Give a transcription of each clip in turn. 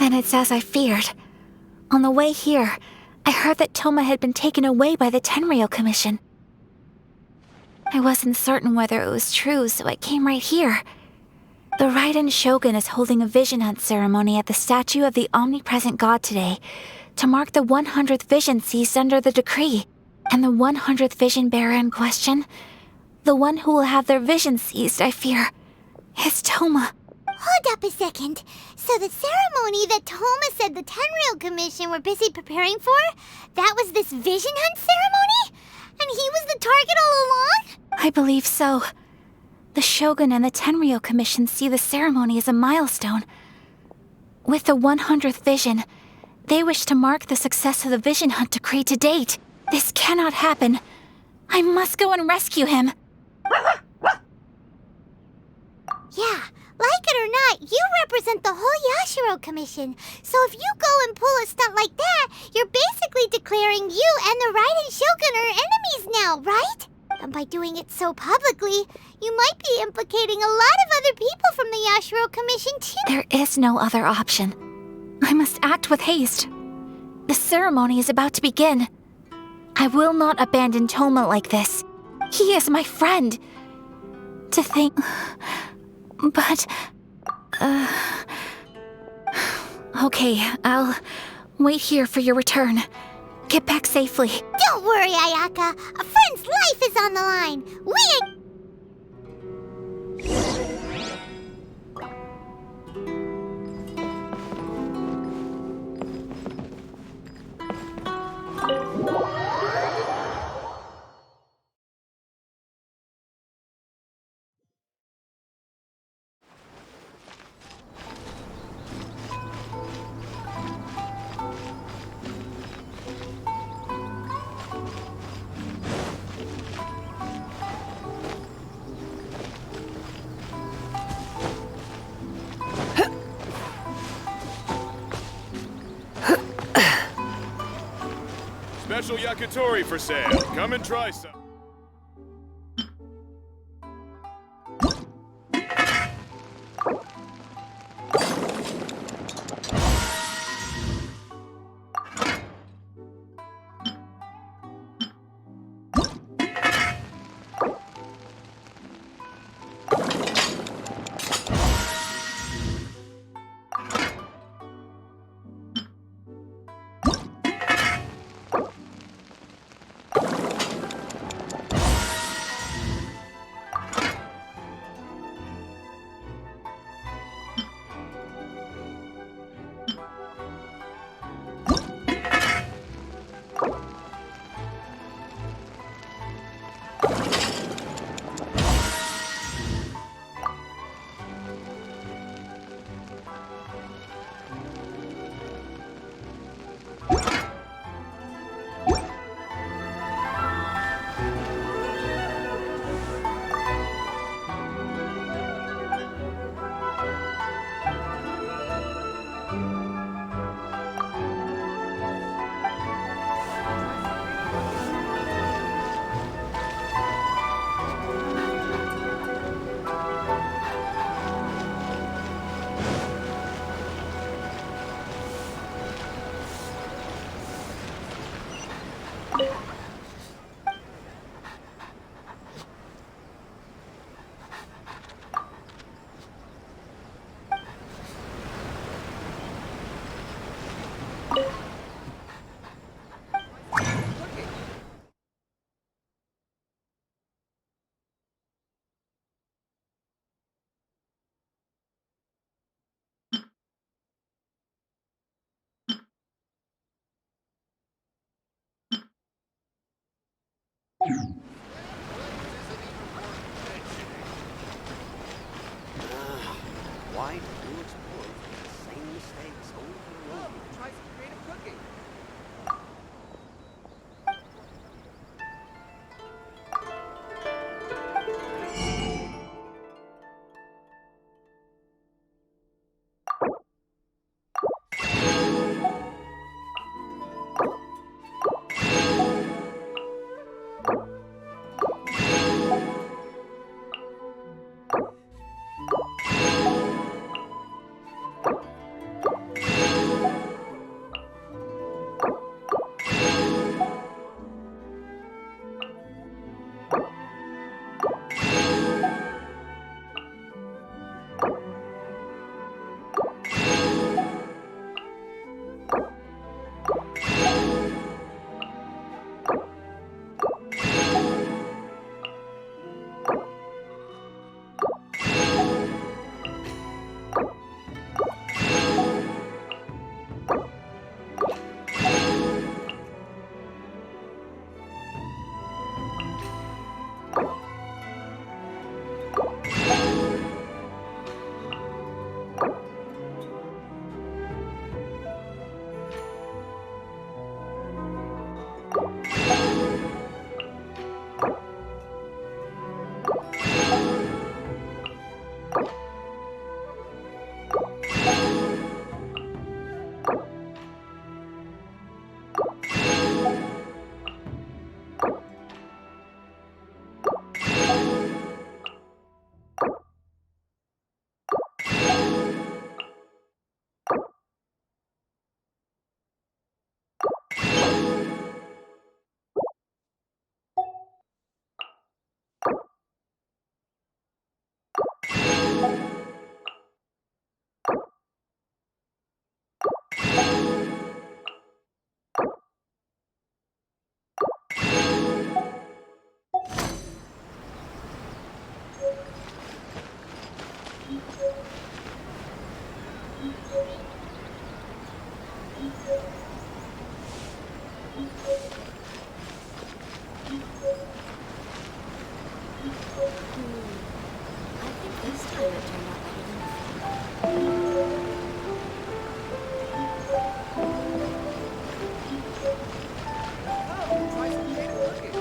Then it's as I feared. On the way here, I heard that Toma had been taken away by the Tenryou Commission. I wasn't certain whether it was true, so I came right here. The Raiden Shogun is holding a vision hunt ceremony at the statue of the omnipresent god today to mark the 100th vision seized under the decree. And the 100th vision bearer in question, the one who will have their vision seized, I fear, is Toma. Hold up a second. So the ceremony that Toma said the Tenryou Commission were busy preparing for, that was this vision hunt ceremony? And he was the target all along? I believe so. The Shogun and the Tenryou Commission see the ceremony as a milestone. With the 100th vision, they wish to mark the success of the vision hunt decree to date. This cannot happen. I must go and rescue him. Yeah, like it or not, you represent the whole Yashiro Commission. So if you go and pull a stunt like that, you're basically declaring you and the Raiden Shogun are enemies now, right? And by doing it so publicly, you might be implicating a lot of other people from the Yashiro Commission too. There is no other option. I must act with haste. The ceremony is about to begin. I will not abandon Toma like this. He is my friend. To think... But... Okay, I'll wait here for your return. Get back safely. Don't worry, Ayaka. A friend's life is on the line. We ain't... Special yakitori for sale. Come and try some. Why do you exploit the same mistakes over and over? Try some creative cooking. I think this time it turned out better than Oh, try some creative cooking.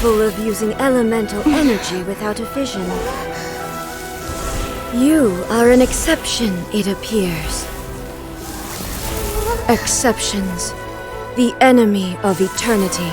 capable of using elemental energy without a fission. You are an exception, it appears. Exceptions, the enemy of eternity.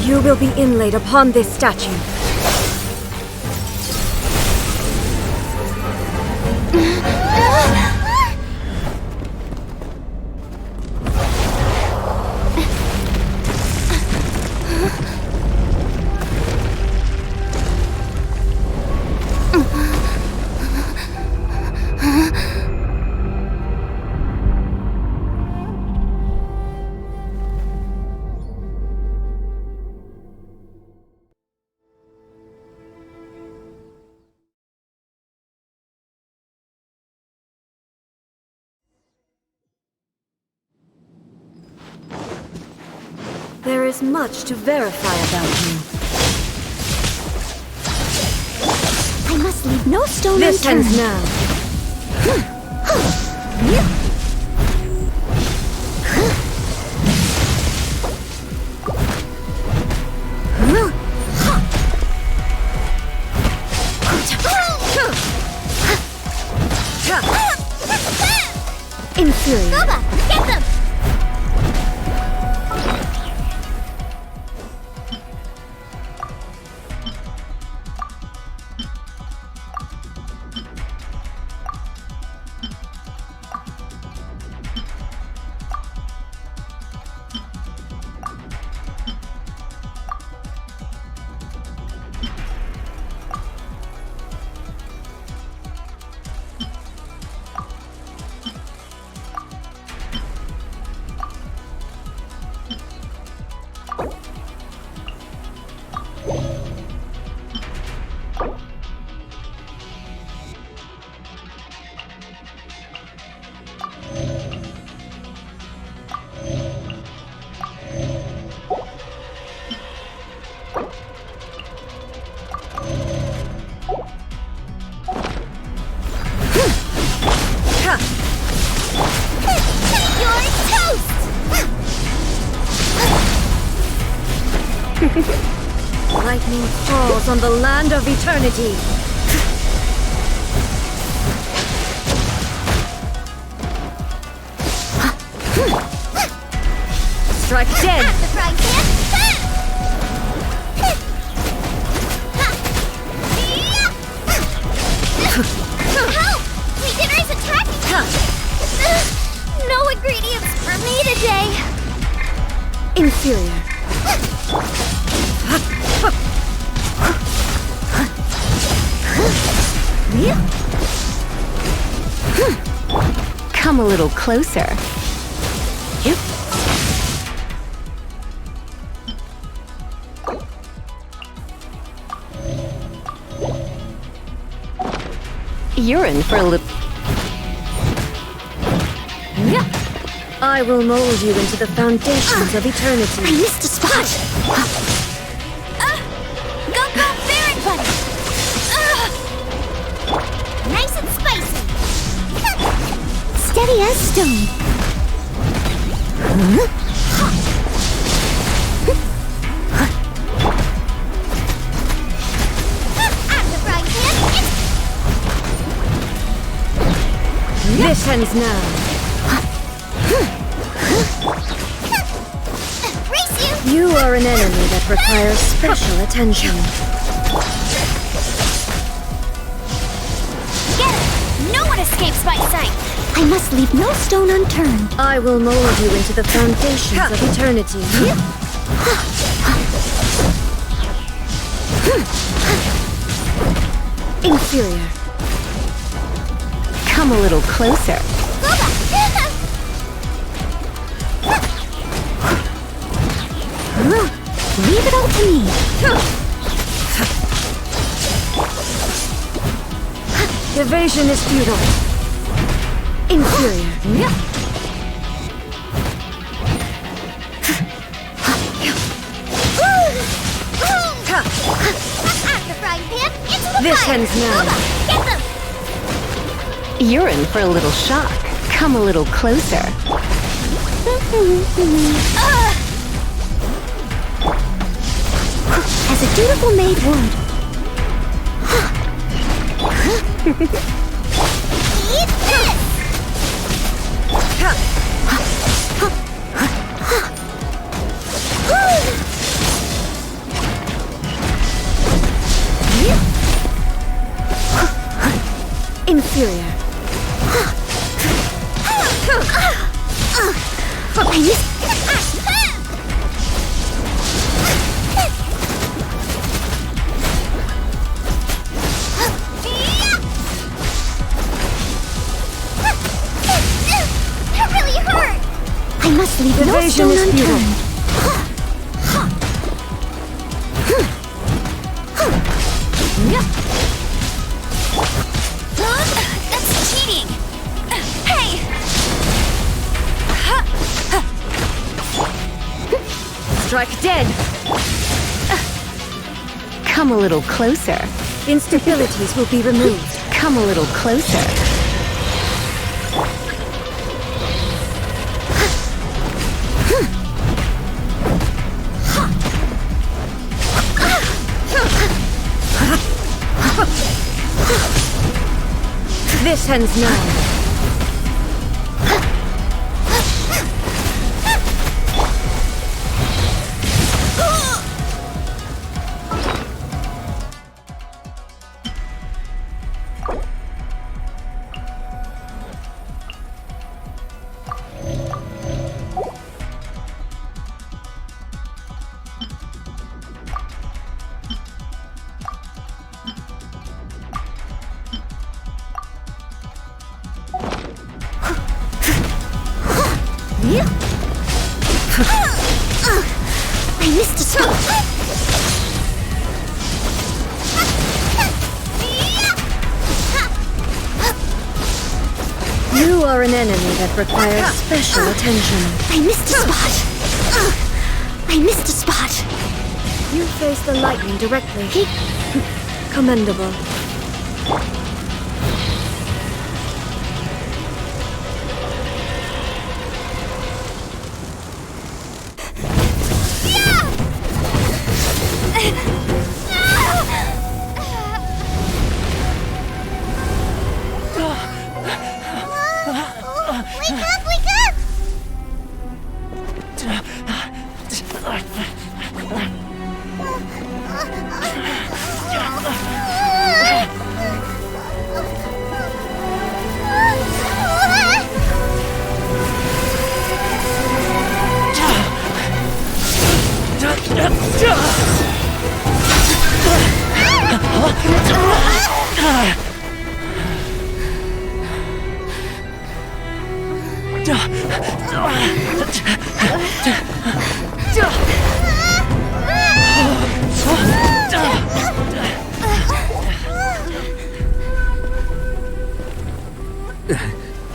You will be inlaid upon this statue. There is much to verify about you. I must leave no stone This unturned. ends now. Inferior. Goba, get them! Lightning falls on the land of eternity. Strike dead! The frying pan! Help! My dinner is attacking me! No ingredients for me today! Inferior. Come a little closer. Yep. You're in for a little... I will mold you into the foundations of eternity. I missed a spot! Go, go, Baron Buddy! Nice and spicy! Steady as stone. Out the frying pan! This ends now. Race you! You are an enemy that requires special attention. Get it! No one escapes my sight! I must leave no stone unturned. I will mold you into the foundations of eternity. Inferior. Come a little closer. Leave it all to me. Evasion is futile. Inferior. Out the frying pan, into the This fire. ends now. Get them! You're in for a little shock. Come a little closer. As a dutiful maid would. Eat this! Inferior. I missed. That really hurt! I must leave no Evasion stone is futile. unturned. That's cheating! Hey! Strike back dead! Come a little closer. Instabilities will be removed. Come a little closer. This ends now. I missed a spot. You are an enemy that requires special attention. I missed a spot. I missed a spot. You face the lightning directly. Commendable. Wake up, wake up!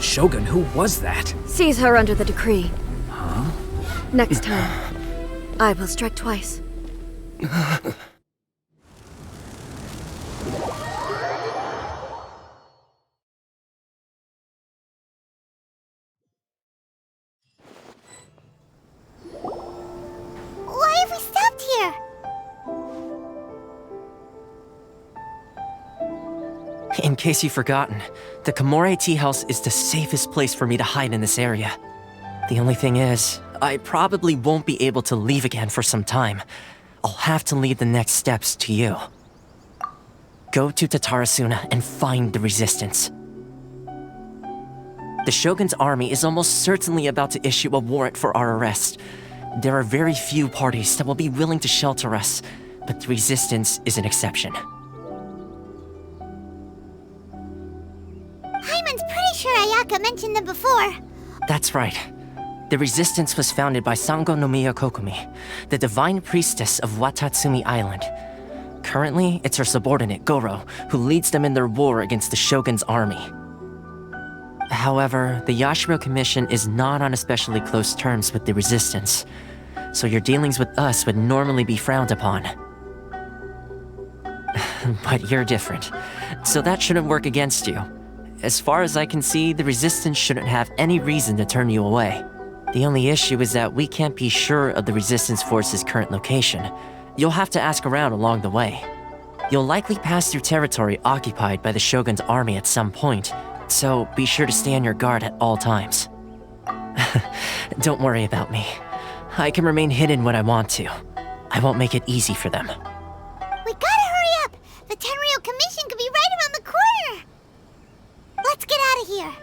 Shogun, who was that? Seize her under the decree. Huh? Next time, I will strike twice. Why have we stopped here? In case you've forgotten, the Komore Tea House is the safest place for me to hide in this area. The only thing is, I probably won't be able to leave again for some time. I'll have to leave the next steps to you. Go to Tatarasuna and find the resistance. The Shogun's army is almost certainly about to issue a warrant for our arrest. There are very few parties that will be willing to shelter us, but the resistance is an exception. Hyman's pretty sure Ayaka mentioned them before. That's right. The resistance was founded by Sangonomiya Kokumi, the divine priestess of Watatsumi Island. Currently, it's her subordinate, Goro, who leads them in their war against the Shogun's army. However, the Yashiro Commission is not on especially close terms with the resistance, so your dealings with us would normally be frowned upon. But you're different, so that shouldn't work against you. As far as I can see, the resistance shouldn't have any reason to turn you away. The only issue is that we can't be sure of the resistance force's current location. You'll have to ask around along the way. You'll likely pass through territory occupied by the Shogun's army at some point, so be sure to stay on your guard at all times. Don't worry about me. I can remain hidden when I want to. I won't make it easy for them. We gotta hurry up! The Tenryou Commission could be right around the corner! Let's get out of here!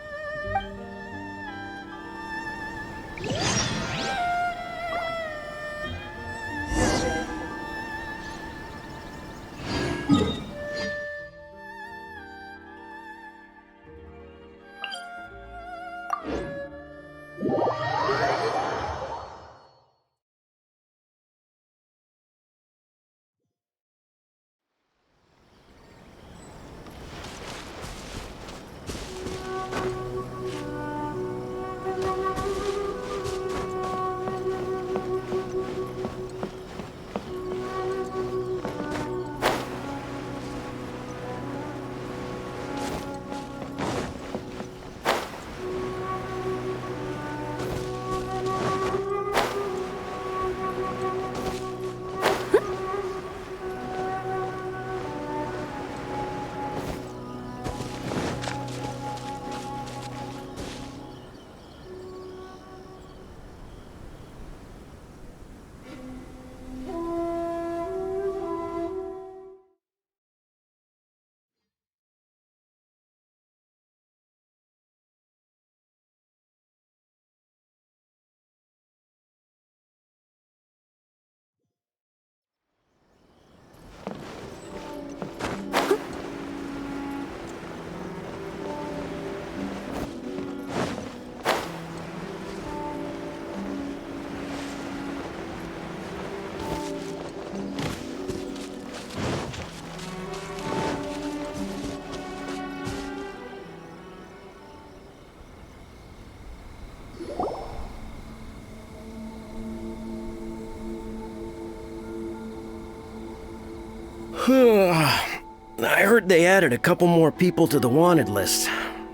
I heard they added a couple more people to the wanted list.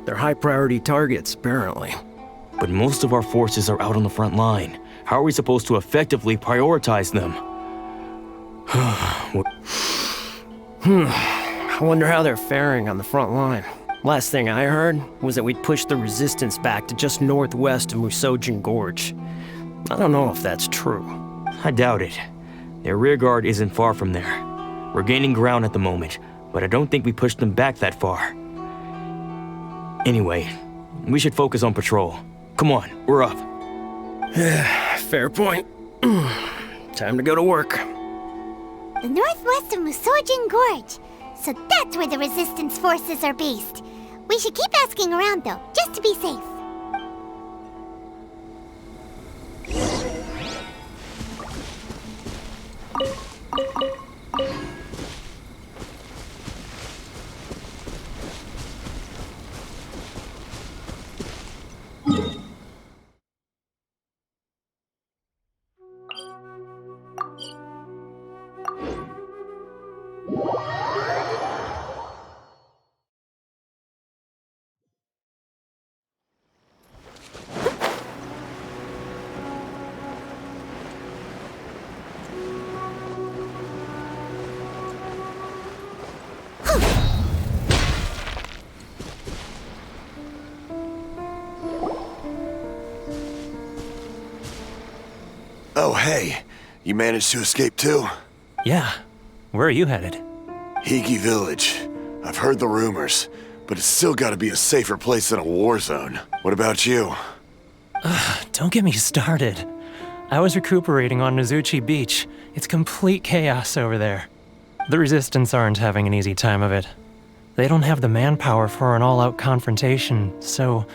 They're high-priority targets, apparently. But most of our forces are out on the front line. How are we supposed to effectively prioritize them? I wonder how they're faring on the front line. Last thing I heard was that we'd pushed the resistance back to just northwest of Musojin Gorge. I don't know if that's true. I doubt it. Their rearguard isn't far from there. We're gaining ground at the moment, but I don't think we pushed them back that far. Anyway, we should focus on patrol. Come on, we're up. Fair point. Time to go to work. The northwest of Musojin Gorge. So that's where the resistance forces are based. We should keep asking around though, just to be safe. Oh, hey. You managed to escape too? Yeah. Where are you headed? Higi Village. I've heard the rumors, but it's still gotta be a safer place than a war zone. What about you? Don't get me started. I was recuperating on Nozuchi Beach. It's complete chaos over there. The Resistance aren't having an easy time of it. They don't have the manpower for an all-out confrontation, so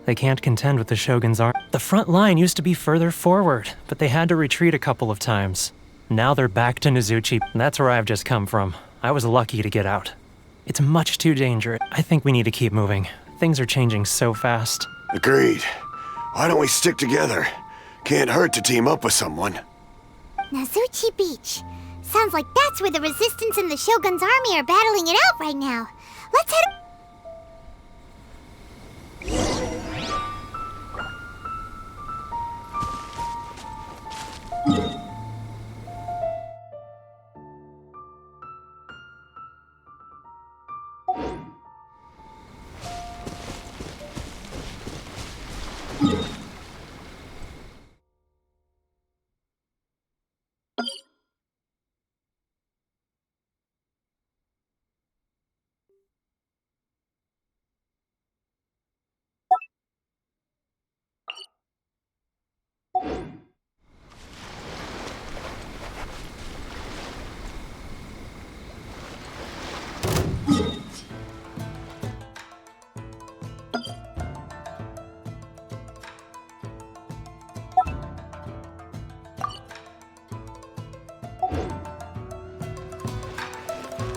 they can't contend with the Shogun's army. The front line used to be further forward, but they had to retreat a couple of times. Now they're back to Nozuchi. That's where I've just come from. I was lucky to get out. It's much too dangerous. I think we need to keep moving. Things are changing so fast. Agreed. Why don't we stick together? Can't hurt to team up with someone. Nozuchi Beach. Sounds like that's where the Resistance and the Shogun's army are battling it out right now. Let's head...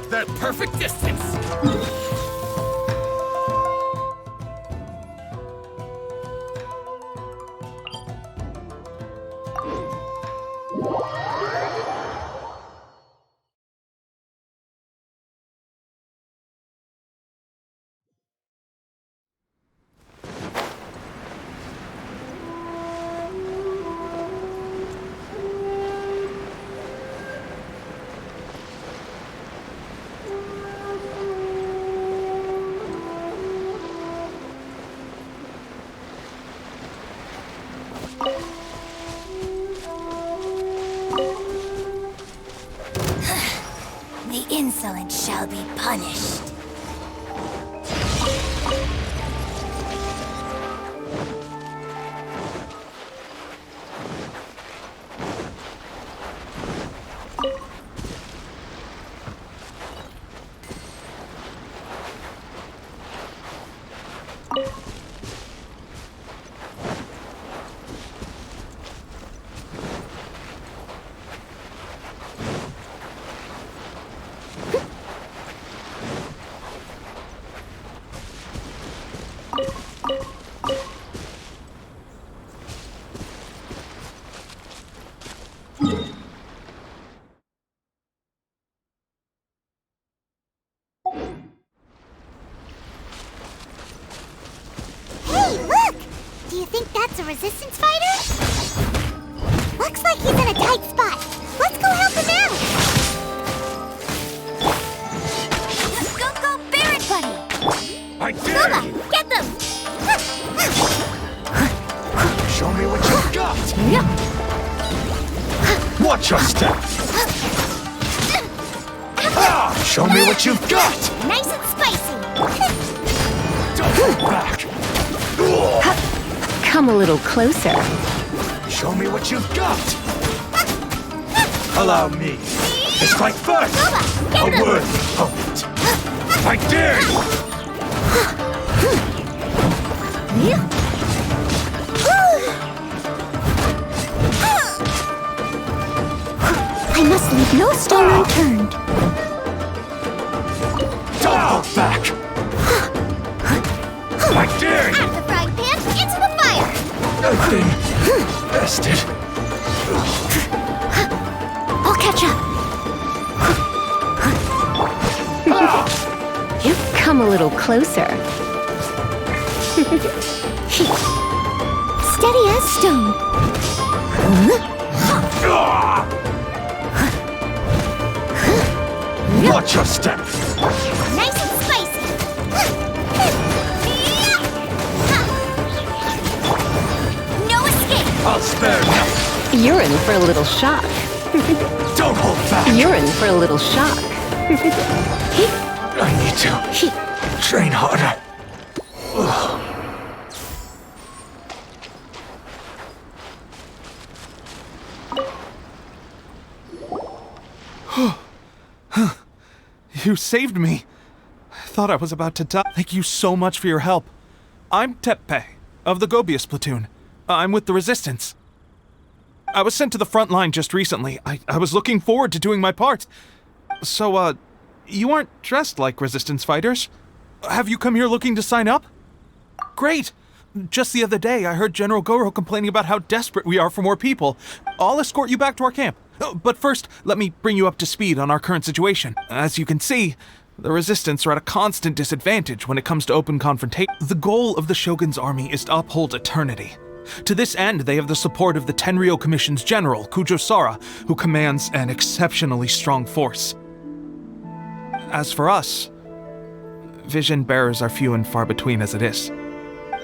That perfect distance! The insolent shall be punished. resistance fighter? Looks like he's in a tight spot. Let's go help him out. Go, Barret Buddy! I dare Kuma, you! get them! Show me what you've got! Watch your step! Ah! Show me what you've got! Nice and spicy! Don't look back! Come a little closer. Show me what you've got! Allow me to strike first! Kuma, A get them! worthy opponent! I dare you! I must leave no stone unturned. Don't hold back! I dare you! Out of the frying pan, into the fire! Nothing bested. I'll catch up. Come a little closer. Steady as stone. Watch your step! Nice and spicy. No escape. I'll spare nothing! You're in for a little shock. Don't hold back! You're in for a little shock. I need to train harder. You saved me. I thought I was about to die. Thank you so much for your help. I'm Teppei, of the Gobius platoon. I'm with the Resistance. I was sent to the front line just recently. I was looking forward to doing my part. So, you aren't dressed like Resistance fighters? Have you come here looking to sign up? Great! Just the other day, I heard General Goro complaining about how desperate we are for more people. I'll escort you back to our camp. But first, let me bring you up to speed on our current situation. As you can see, the Resistance are at a constant disadvantage when it comes to open confrontation. The goal of the Shogun's army is to uphold eternity. To this end, they have the support of the Tenryou Commission's general, Koju Sara, who commands an exceptionally strong force. As for us, vision bearers are few and far between as it is.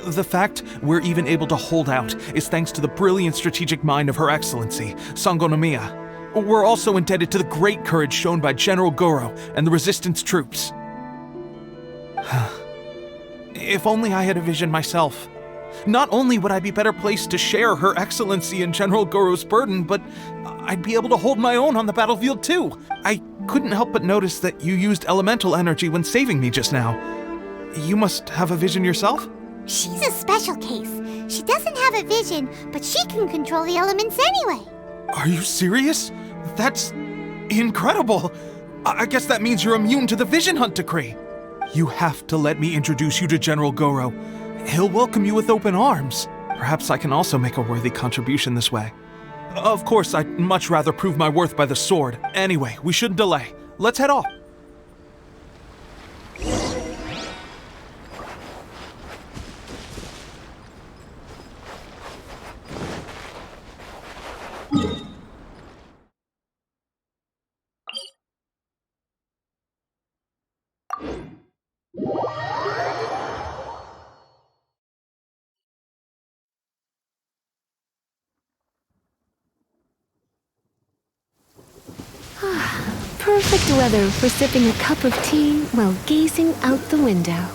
The fact we're even able to hold out is thanks to the brilliant strategic mind of Her Excellency, Sangonomiya. We're also indebted to the great courage shown by General Goro and the Resistance troops. If only I had a vision myself. Not only would I be better placed to share Her Excellency and General Goro's burden, but I'd be able to hold my own on the battlefield too. I couldn't help but notice that you used elemental energy when saving me just now. You must have a vision yourself? She's a special case. She doesn't have a vision, but she can control the elements anyway. Are you serious? That's incredible. I guess that means you're immune to the Vision Hunt decree. You have to let me introduce you to General Goro. He'll welcome you with open arms. Perhaps I can also make a worthy contribution this way. Of course, I'd much rather prove my worth by the sword. Anyway, we shouldn't delay. Let's head off. Perfect weather for sipping a cup of tea while gazing out the window.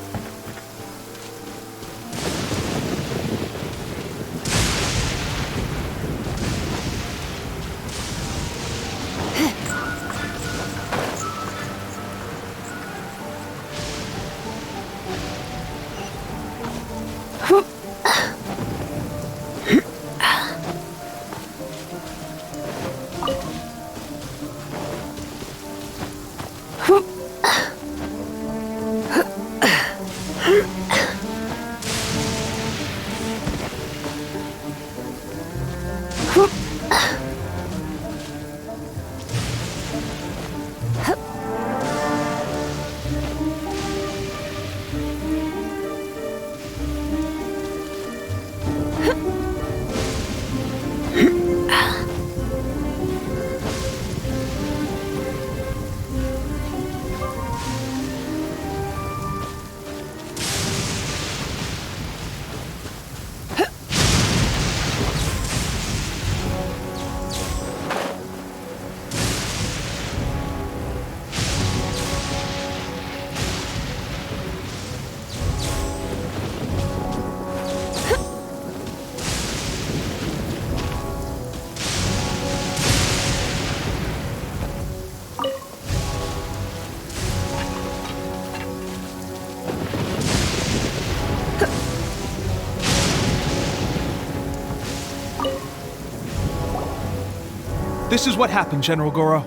This is what happened, General Goro.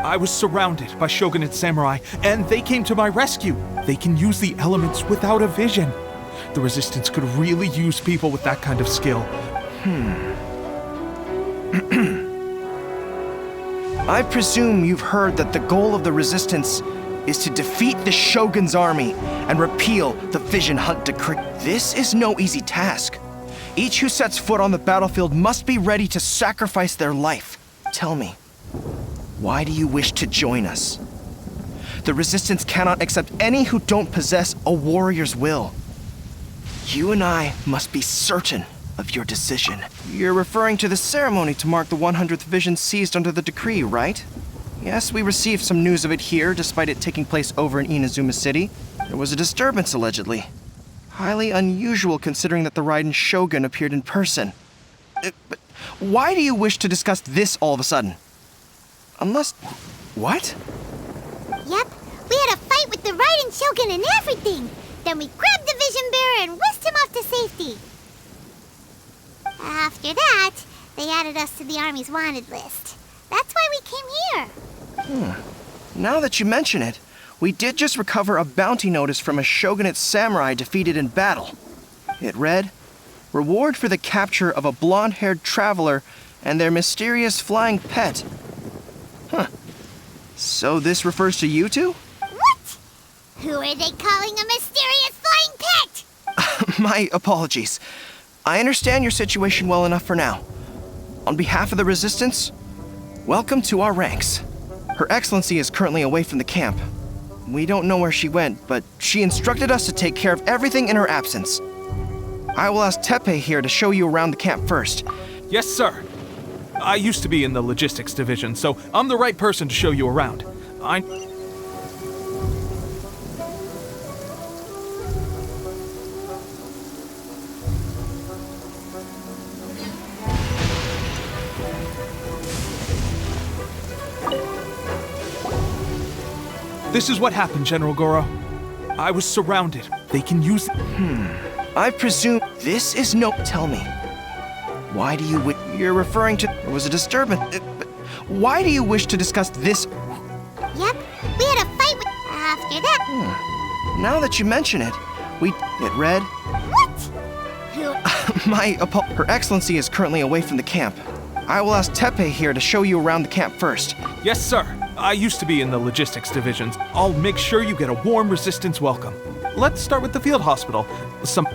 I was surrounded by Shogun and samurai, and they came to my rescue. They can use the elements without a vision. The Resistance could really use people with that kind of skill. I presume you've heard that the goal of the Resistance is to defeat the Shogun's army and repeal the Vision Hunt Decree. This is no easy task. Each who sets foot on the battlefield must be ready to sacrifice their life. Tell me, why do you wish to join us? The Resistance cannot accept any who don't possess a warrior's will. You and I must be certain of your decision. You're referring to the ceremony to mark the 100th vision seized under the decree, right? Yes, we received some news of it here, despite it taking place over in Inazuma City. There was a disturbance, allegedly. Highly unusual considering that the Raiden Shogun appeared in person. But why do you wish to discuss this all of a sudden? Unless... What? Yep, we had a fight with the Raiden Shogun and everything. Then we grabbed the Vision Bearer and whisked him off to safety. After that, they added us to the Army's wanted list. That's why we came here. Now that you mention it, we did just recover a bounty notice from a Shogunate samurai defeated in battle. It read, "Reward for the capture of a blonde-haired traveler and their mysterious flying pet." So this refers to you two? What? Who are they calling a mysterious flying pet? My apologies. I understand your situation well enough for now. On behalf of the Resistance, welcome to our ranks. Her Excellency is currently away from the camp. We don't know where she went, but she instructed us to take care of everything in her absence. I will ask Teppei here to show you around the camp first. Yes, sir. I used to be in the logistics division, so I'm the right person to show you around. This is what happened, General Goro. I was surrounded. They can use... I presume this is no... Tell me, why do you... You're referring to... There was a disturbance. Why do you wish to discuss this? Yep, we had a fight with... After that... Now that you mention it, It read... What? Who... Her Excellency is currently away from the camp. I will ask Teppei here to show you around the camp first. Yes, sir. I used to be in the logistics divisions. I'll make sure you get a warm Resistance welcome. Let's start with the field hospital.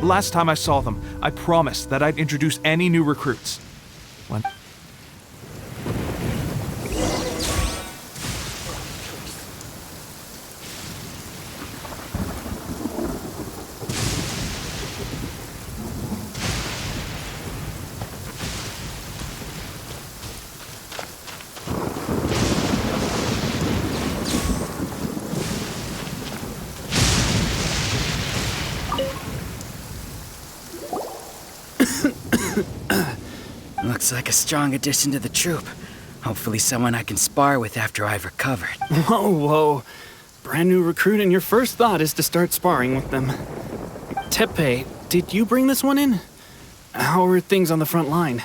Last time I saw them, I promised that I'd introduce any new recruits. Looks like a strong addition to the troop. Hopefully someone I can spar with after I've recovered. Whoa. Brand new recruit and your first thought is to start sparring with them. Teppei, did you bring this one in? How are things on the front line?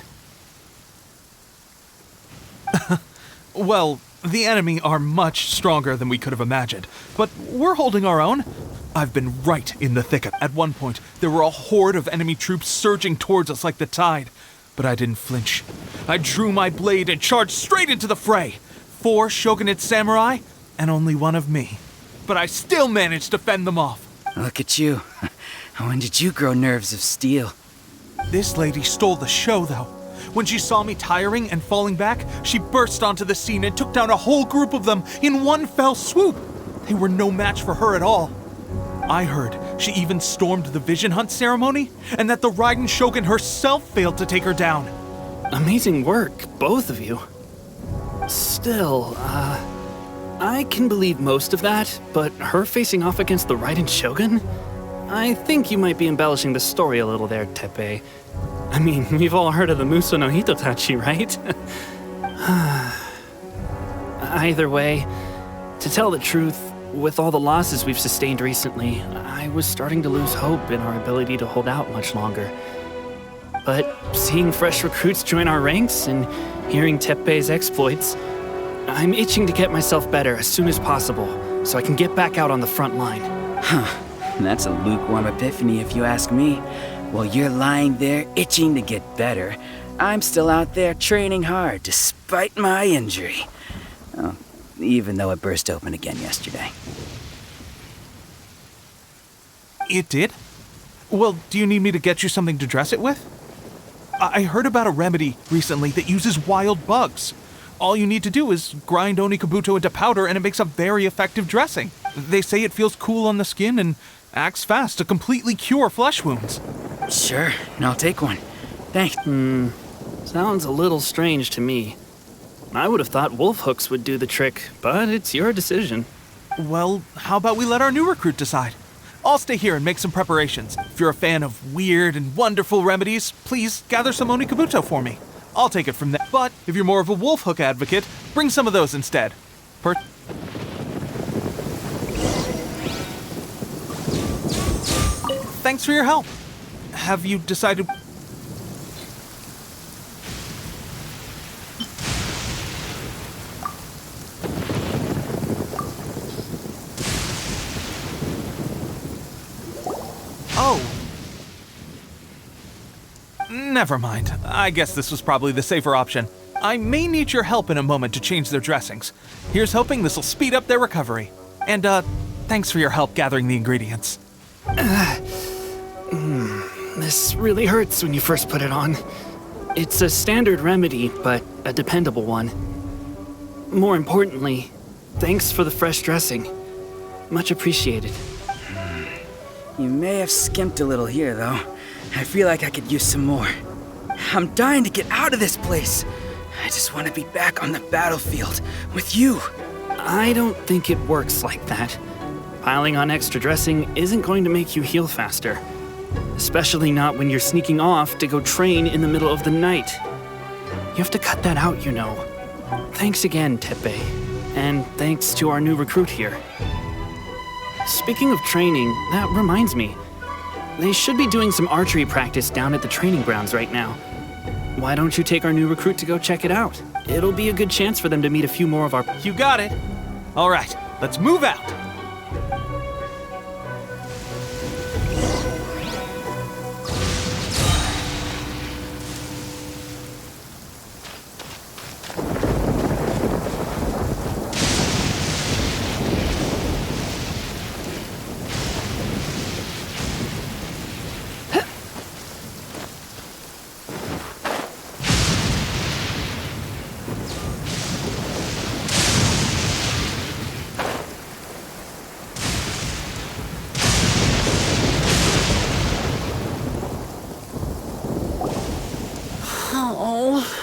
Well, the enemy are much stronger than we could have imagined, but we're holding our own. I've been right in the thick of it. At one point, there were a horde of enemy troops surging towards us like the tide, but I didn't flinch. I drew my blade and charged straight into the fray. 4 Shogunate samurai, and only 1 of me. But I still managed to fend them off. Look at you. When did you grow nerves of steel? This lady stole the show, though. When she saw me tiring and falling back, she burst onto the scene and took down a whole group of them in one fell swoop. They were no match for her at all. I heard she even stormed the Vision Hunt ceremony, and that the Raiden Shogun herself failed to take her down. Amazing work, both of you. Still, I can believe most of that, but her facing off against the Raiden Shogun? I think you might be embellishing the story a little there, Teppei. I mean, we've all heard of the Muso no Hitotachi, right? Either way, to tell the truth, with all the losses we've sustained recently, I was starting to lose hope in our ability to hold out much longer. But seeing fresh recruits join our ranks and hearing Teppei's exploits, I'm itching to get myself better as soon as possible so I can get back out on the front line. Huh. That's a lukewarm epiphany if you ask me. While you're lying there itching to get better, I'm still out there training hard despite my injury. Oh, even though it burst open again yesterday. It did? Well, do you need me to get you something to dress it with? I heard about a remedy recently that uses wild bugs. All you need to do is grind Onikabuto into powder and it makes a very effective dressing. They say it feels cool on the skin and acts fast to completely cure flesh wounds. Sure, I'll take one. Thanks. Sounds a little strange to me. I would have thought wolf hooks would do the trick, but it's your decision. Well, how about we let our new recruit decide? I'll stay here and make some preparations. If you're a fan of weird and wonderful remedies, please gather some Onikabuto for me. I'll take it from there. But if you're more of a wolf hook advocate, bring some of those instead. Thanks for your help. Have you decided... Oh. Never mind. I guess this was probably the safer option. I may need your help in a moment to change their dressings. Here's hoping this'll speed up their recovery. And, thanks for your help gathering the ingredients. This really hurts when you first put it on. It's a standard remedy, but a dependable one. More importantly, thanks for the fresh dressing. Much appreciated. You may have skimped a little here, though. I feel like I could use some more. I'm dying to get out of this place. I just want to be back on the battlefield with you. I don't think it works like that. Piling on extra dressing isn't going to make you heal faster. Especially not when you're sneaking off to go train in the middle of the night. You have to cut that out, you know. Thanks again, Teppei. And thanks to our new recruit here. Speaking of training, that reminds me. They should be doing some archery practice down at the training grounds right now. Why don't you take our new recruit to go check it out? It'll be a good chance for them to meet a few more of our... You got it. All right, let's move out.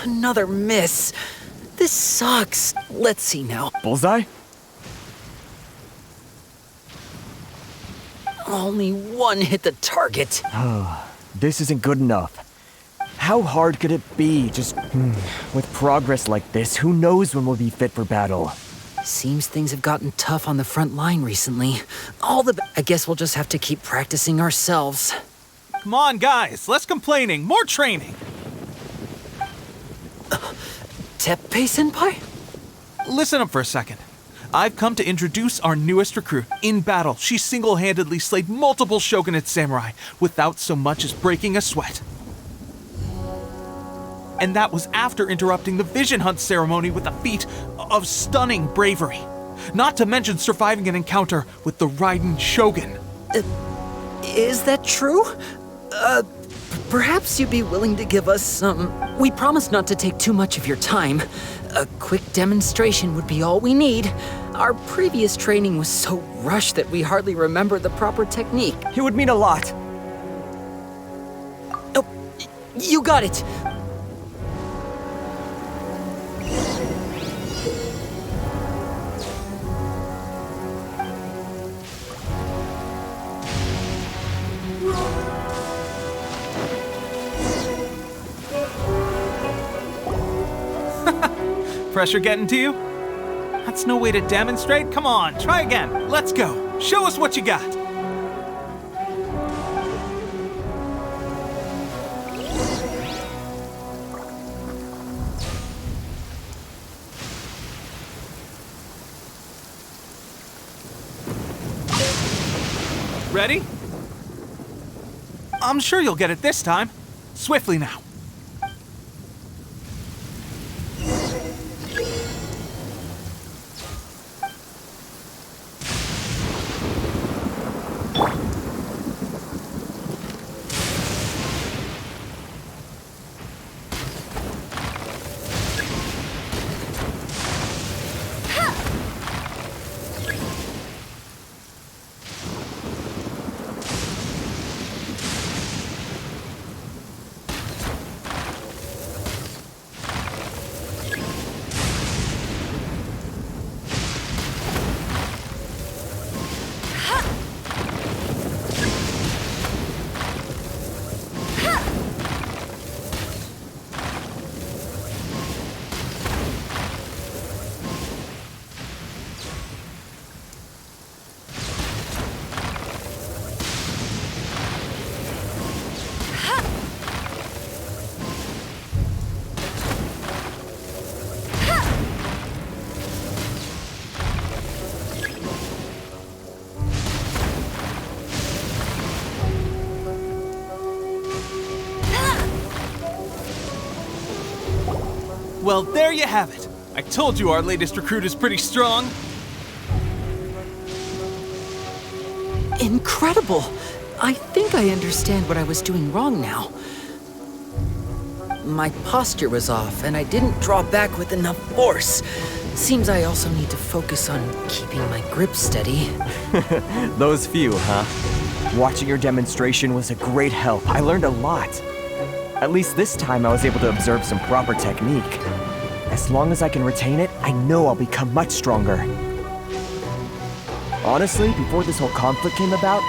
Another miss. This sucks. Let's see now. Bullseye? Only one hit the target. This isn't good enough. How hard could it be? Just with progress like this, who knows when we'll be fit for battle? Seems things have gotten tough on the front line recently. I guess we'll just have to keep practicing ourselves. Come on, guys. Less complaining. More training. Teppei-senpai? Listen up for a second. I've come to introduce our newest recruit. In battle, she single-handedly slayed multiple shogunate samurai without so much as breaking a sweat. And that was after interrupting the vision hunt ceremony with a feat of stunning bravery. Not to mention surviving an encounter with the Raiden Shogun. Is that true? Perhaps you'd be willing to give us some... We promise not to take too much of your time. A quick demonstration would be all we need. Our previous training was so rushed that we hardly remember the proper technique. It would mean a lot. Oh, you got it. Pressure getting to you? That's no way to demonstrate. Come on, try again. Let's go. Show us what you got. Ready? I'm sure you'll get it this time. Swiftly now. Well, there you have it. I told you our latest recruit is pretty strong. Incredible! I think I understand what I was doing wrong now. My posture was off, and I didn't draw back with enough force. Seems I also need to focus on keeping my grip steady. Those few, huh? Watching your demonstration was a great help. I learned a lot. At least this time I was able to observe some proper technique. As long as I can retain it, I know I'll become much stronger. Honestly, before this whole conflict came about,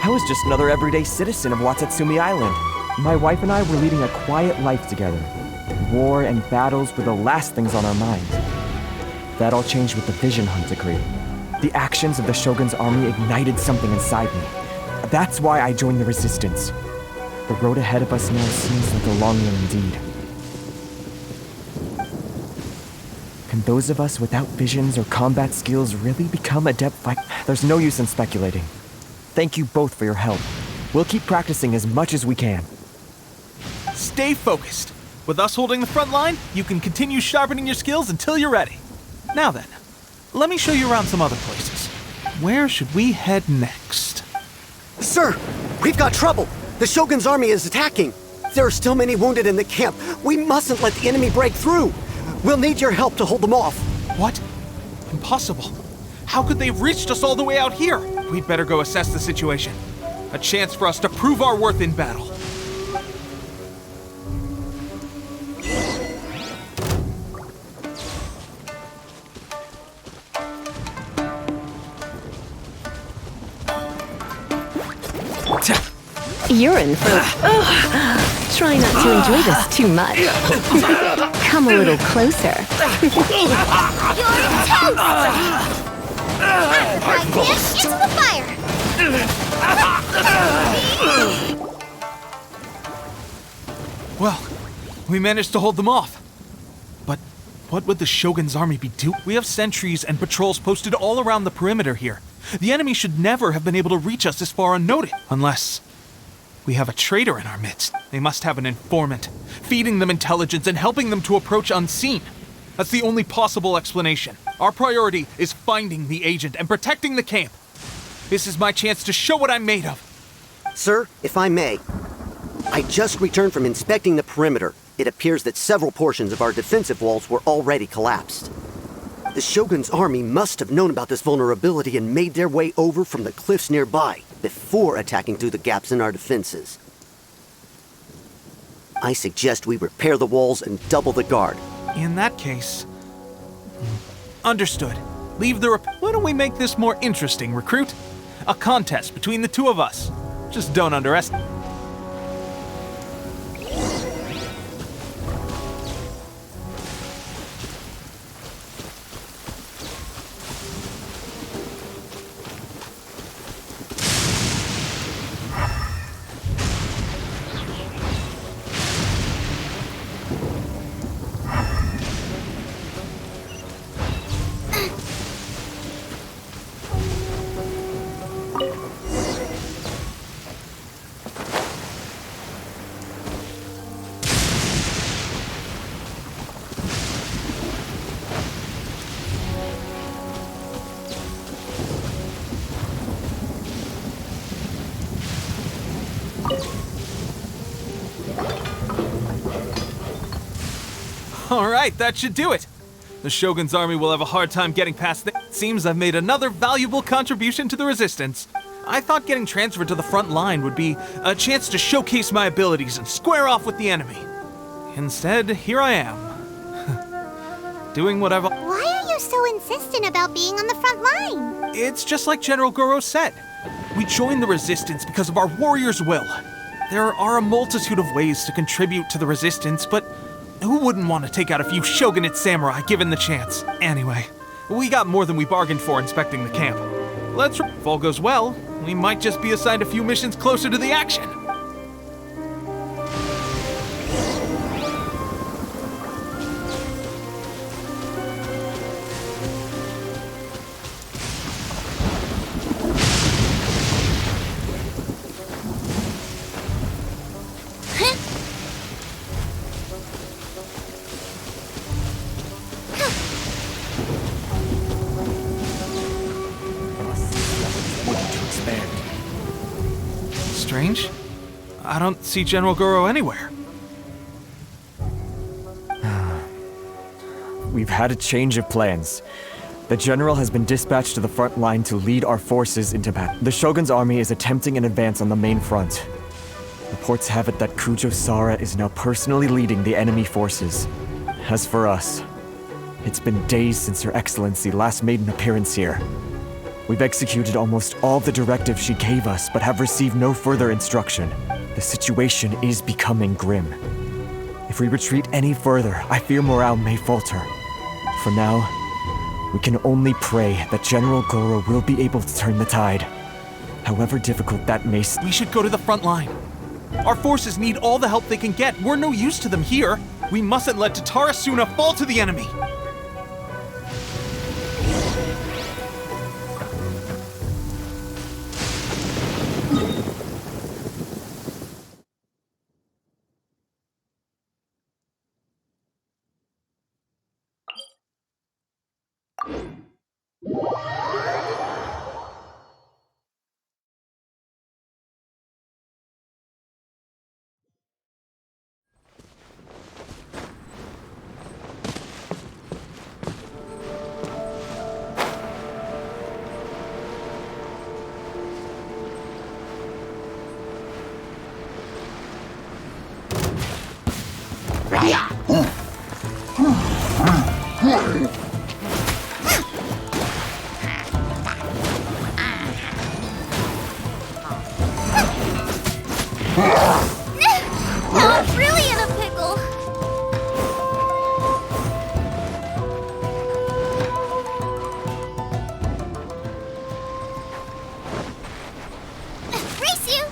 I was just another everyday citizen of Watatsumi Island. My wife and I were leading a quiet life together. War and battles were the last things on our mind. That all changed with the Vision Hunt decree. The actions of the Shogun's army ignited something inside me. That's why I joined the Resistance. The road ahead of us now seems like a long one indeed. Can those of us without visions or combat skills really become adept fight? There's no use in speculating. Thank you both for your help. We'll keep practicing as much as we can. Stay focused. With us holding the front line, you can continue sharpening your skills until you're ready. Now then, let me show you around some other places. Where should we head next? Sir, we've got trouble. The Shogun's army is attacking. There are still many wounded in the camp. We mustn't let the enemy break through. We'll need your help to hold them off. What? Impossible. How could they have reached us all the way out here? We'd better go assess the situation. A chance for us to prove our worth in battle. You're in for... Try not to enjoy this too much. Come a little closer. You're intense! Like this, into the fire! Well, we managed to hold them off. But what would the Shogun's army be doing? We have sentries and patrols posted all around the perimeter here. The enemy should never have been able to reach us this far unnoted, unless we have a traitor in our midst. They must have an informant, feeding them intelligence and helping them to approach unseen. That's the only possible explanation. Our priority is finding the agent and protecting the camp. This is my chance to show what I'm made of. Sir, if I may, I just returned from inspecting the perimeter. It appears that several portions of our defensive walls were already collapsed. The Shogun's army must have known about this vulnerability and made their way over from the cliffs nearby before attacking through the gaps in our defenses. I suggest we repair the walls and double the guard. In that case... Understood. Leave the Why don't we make this more interesting, recruit? A contest between the two of us. Just don't underestimate... Alright, that should do it. The Shogun's army will have a hard time getting past this. Seems I've made another valuable contribution to the resistance. I thought getting transferred to the front line would be a chance to showcase my abilities and square off with the enemy. Instead, here I am. Doing whatever. Why are you so insistent about being on the front line? It's just like General Goro said. We joined the resistance because of our warrior's will. There are a multitude of ways to contribute to the resistance, but who wouldn't want to take out a few shogunate samurai given the chance? Anyway, we got more than we bargained for inspecting the camp. If all goes well, we might just be assigned a few missions closer to the action. Strange. I don't see General Goro anywhere. We've had a change of plans. The general has been dispatched to the front line to lead our forces into battle. The Shogun's army is attempting an advance on the main front. Reports have it that Koju Sara is now personally leading the enemy forces. As for us, it's been days since Her Excellency last made an appearance here. We've executed almost all the directives she gave us, but have received no further instruction. The situation is becoming grim. If we retreat any further, I fear morale may falter. For now, we can only pray that General Goro will be able to turn the tide. However difficult that may seem. We should go to the front line. Our forces need all the help they can get. We're no use to them here. We mustn't let Tatarasuna fall to the enemy. Now I'm really in a pickle. Race you!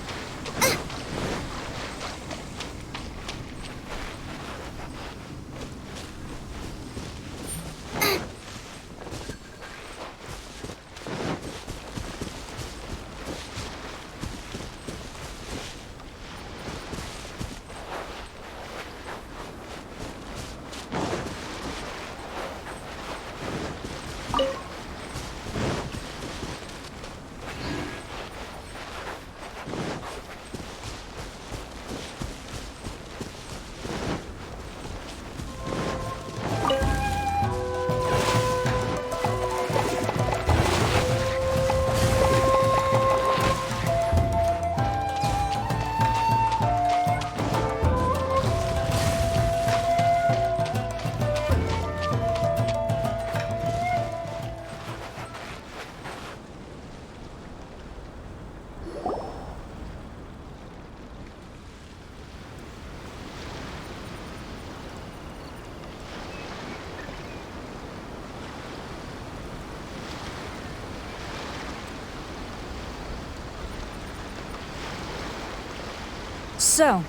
So,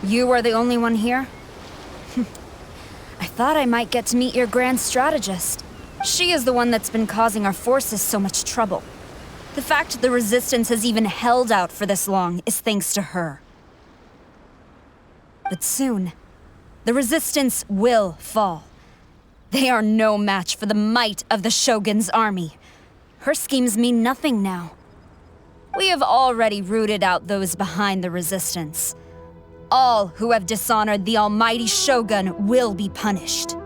you are the only one here? I thought I might get to meet your grand strategist. She is the one that's been causing our forces so much trouble. The fact the Resistance has even held out for this long is thanks to her. But soon, the Resistance will fall. They are no match for the might of the Shogun's army. Her schemes mean nothing now. We have already rooted out those behind the Resistance. All who have dishonored the almighty Shogun will be punished.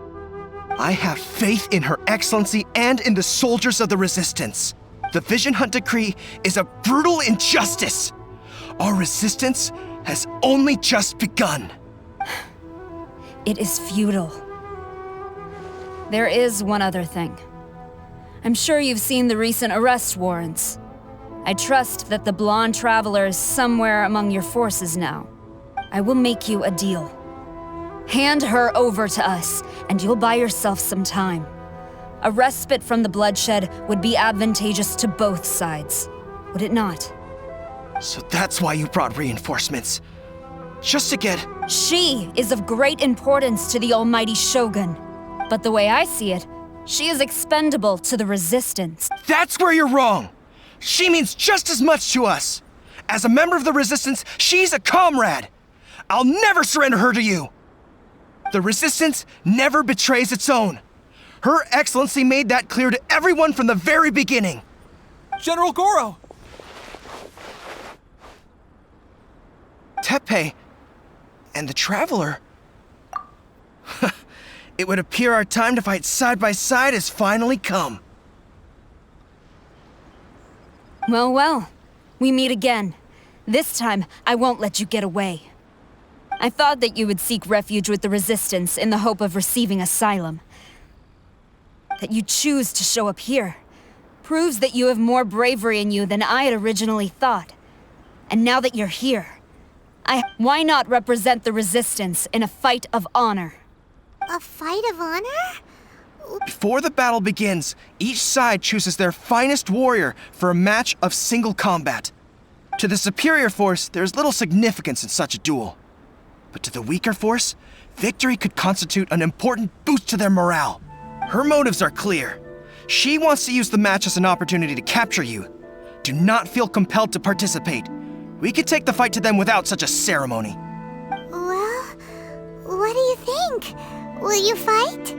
I have faith in Her Excellency and in the soldiers of the Resistance. The Vision Hunt Decree is a brutal injustice. Our resistance has only just begun. It is futile. There is one other thing. I'm sure you've seen the recent arrest warrants. I trust that the blonde traveler is somewhere among your forces now. I will make you a deal. Hand her over to us, and you'll buy yourself some time. A respite from the bloodshed would be advantageous to both sides, would it not? So that's why you brought reinforcements. Just to get... She is of great importance to the almighty Shogun. But the way I see it, she is expendable to the Resistance. That's where you're wrong! She means just as much to us! As a member of the Resistance, she's a comrade! I'll never surrender her to you! The Resistance never betrays its own. Her Excellency made that clear to everyone from the very beginning. General Goro! Teppei and the Traveler. It would appear our time to fight side by side has finally come. Well, well. We meet again. This time, I won't let you get away. I thought that you would seek refuge with the Resistance in the hope of receiving asylum. That you choose to show up here proves that you have more bravery in you than I had originally thought. And now that you're here, why not represent the Resistance in a fight of honor? A fight of honor? Before the battle begins, each side chooses their finest warrior for a match of single combat. To the superior force, there's little significance in such a duel. But to the weaker force, victory could constitute an important boost to their morale. Her motives are clear. She wants to use the match as an opportunity to capture you. Do not feel compelled to participate. We could take the fight to them without such a ceremony. Well, what do you think? Will you fight?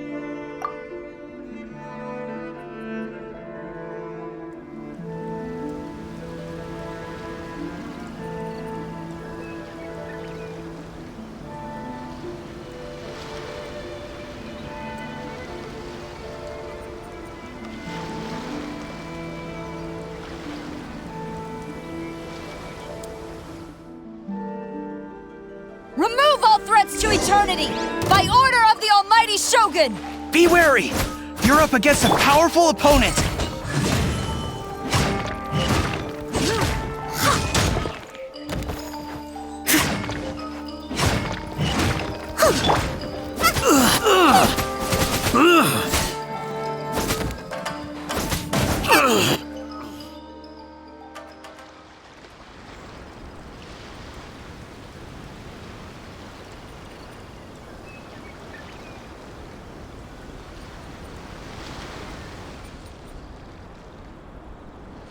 Remove all threats to eternity! By order of the almighty Shogun! Be wary! You're up against a powerful opponent!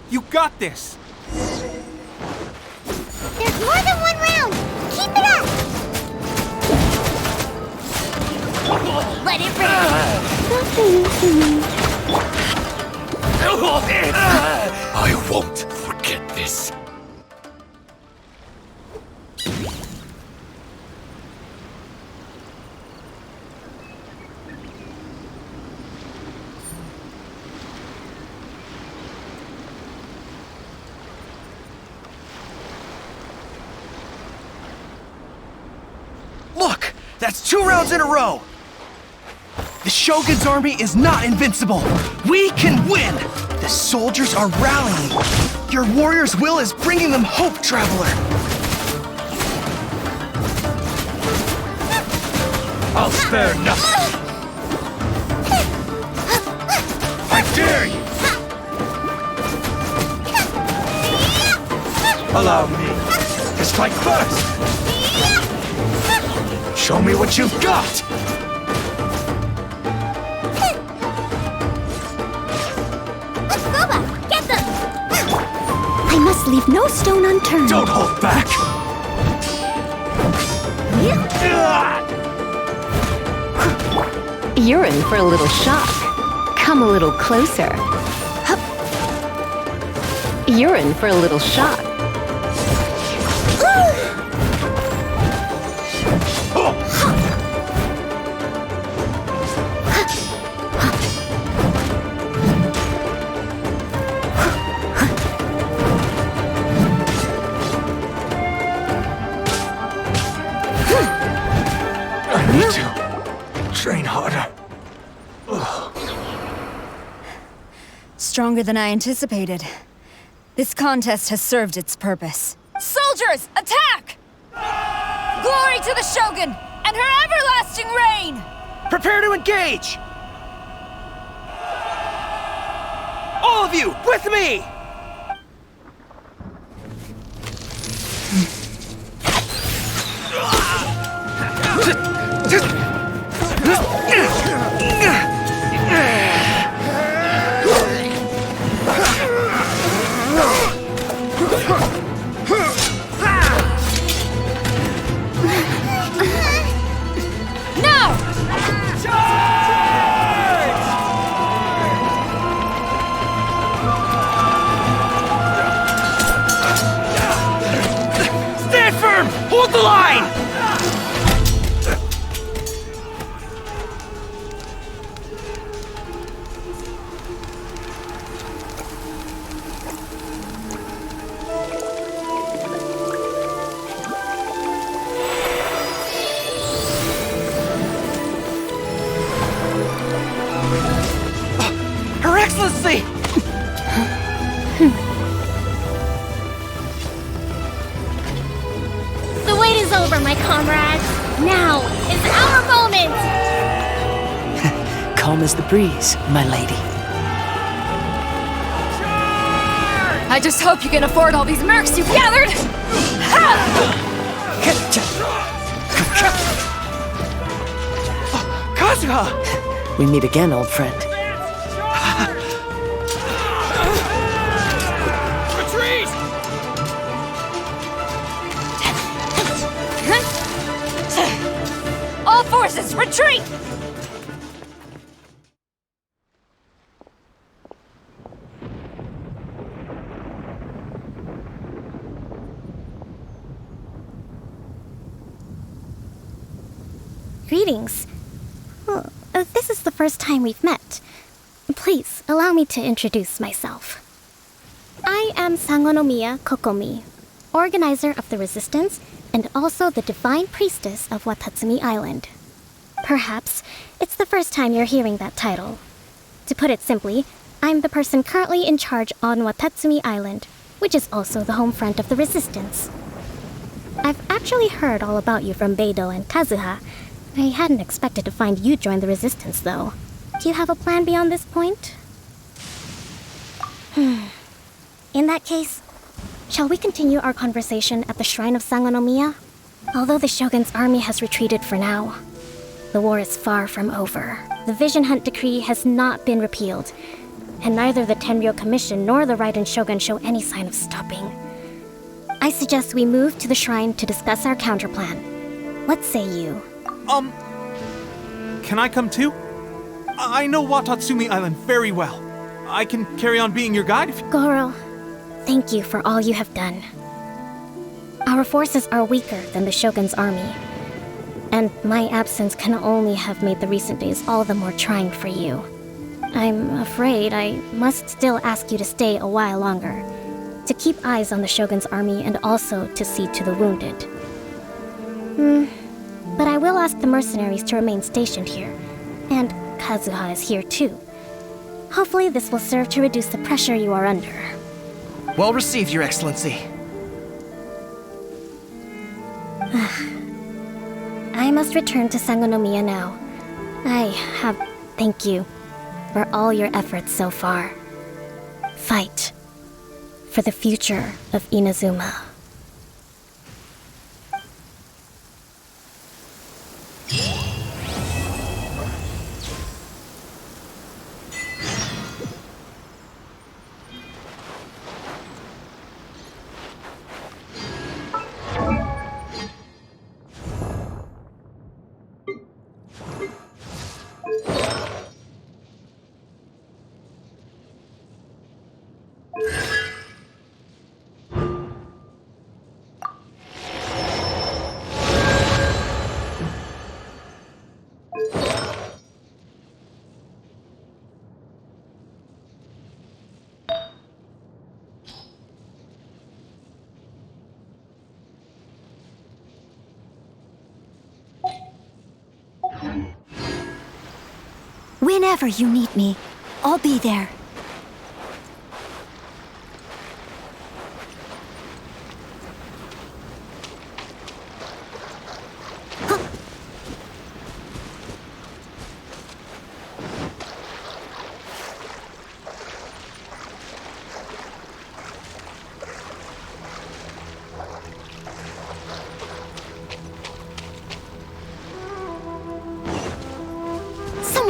You got this! There's more than one round! Keep it up! Let it I won't forget this. Look! That's 2 rounds in a row! The Shogun's army is not invincible! We can win! The soldiers are rallying! Your warrior's will is bringing them hope, Traveler! I'll spare nothing. I dare you! Allow me to strike first! Show me what you've got! Get them! I must leave no stone unturned. Don't hold back! You're in for a little shock. Come a little closer. You're in for a little shock. stronger than I anticipated. This contest has served its purpose. Soldiers, attack! Glory to the Shogun and her everlasting reign! Prepare to engage! All of you, with me! Hold the line! Her Excellency! The wait is over, my comrades. Now is our moment! Calm as the breeze, my lady. I just hope you can afford all these mercs you've gathered! Kazuha! We meet again, old friend. Retreat! All forces, retreat! Greetings. Well, this is the first time we've met. Please, allow me to introduce myself. I am Sangonomiya Kokomi, organizer of the Resistance and also the Divine Priestess of Watatsumi Island. Perhaps it's the first time you're hearing that title. To put it simply, I'm the person currently in charge on Watatsumi Island, which is also the home front of the Resistance. I've actually heard all about you from Beidou and Kazuha. I hadn't expected to find you join the Resistance, though. Do you have a plan beyond this point? In that case, shall we continue our conversation at the Shrine of Sangonomiya? Although the Shogun's army has retreated for now, the war is far from over. The Vision Hunt Decree has not been repealed, and neither the Tenryou Commission nor the Raiden Shogun show any sign of stopping. I suggest we move to the shrine to discuss our counterplan. What say you? Can I come too? I know Watatsumi Island very well. I can carry on being your guide if you... Goro, thank you for all you have done. Our forces are weaker than the Shogun's army, and my absence can only have made the recent days all the more trying for you. I'm afraid I must still ask you to stay a while longer, to keep eyes on the Shogun's army and also to see to the wounded. But I will ask the mercenaries to remain stationed here, and Kazuha is here too. Hopefully this will serve to reduce the pressure you are under. Well received, Your Excellency. I must return to Sangonomiya now. Thank you for all your efforts so far. Fight for the future of Inazuma. Whenever you need me, I'll be there.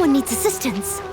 anyone needs assistance.